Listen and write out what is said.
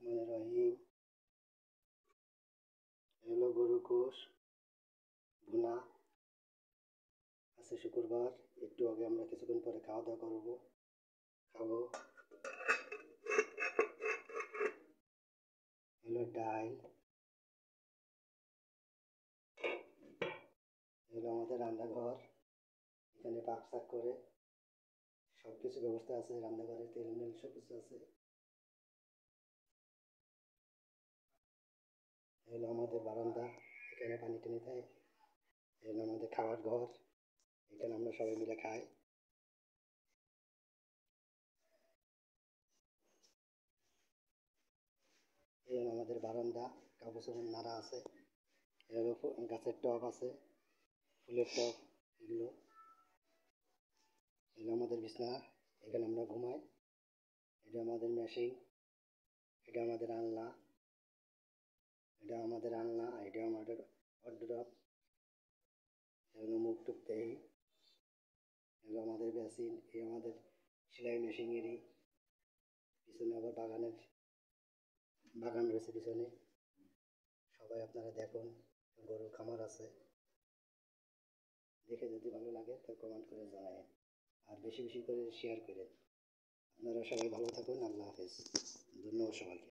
বিসমিল্লাহির রহমানির রহিম। হলো গরুর গোশ ভুনা। আজকে শুক্রবার, একটু আগে আমরা কিছুক্ষণ পরে খাওয়া দাওয়া খাবো। হলো ডাল, হলো আমাদের রান্নাঘর। এখানে পাক শাক করে সব কিছু ব্যবস্থা আছে, রান্নাঘরে তেল মেল সব কিছু আছে। হলো আমাদের বারান্দা, এখানে পানি টানি দেয়। হলো আমাদের খাওয়ার ঘর, এখানে আমরা সবাই মিলে খাই। এই হলো আমাদের বারান্দা, কাপড় চোপড় নাড়া আছে। এগুলো গাছের টব আছে, ফুলের টব এগুলো। এগুলো আমাদের বিছনা, এখানে আমরা ঘুমাই। এটা আমাদের মেশিন, এটা আমাদের আলনা, এটা আমাদের ওয়ারড্রপ। এগুলো মুখ টুক দেই। এগুলো আমাদের বেসিন, এই আমাদের সেলাই মেশিনেরই। পিছনে আবার বাগান রয়েছে পিছনে। সবাই আপনারা দেখুন, গরুর খামার আছে। দেখে যদি ভালো লাগে তো কমেন্ট করে জানাবেন, আর বেশি বেশি করে শেয়ার করেন। আপনারা সবাই ভালো থাকুন। আল্লাহ হাফেজ। ধন্যবাদ সবাইকে।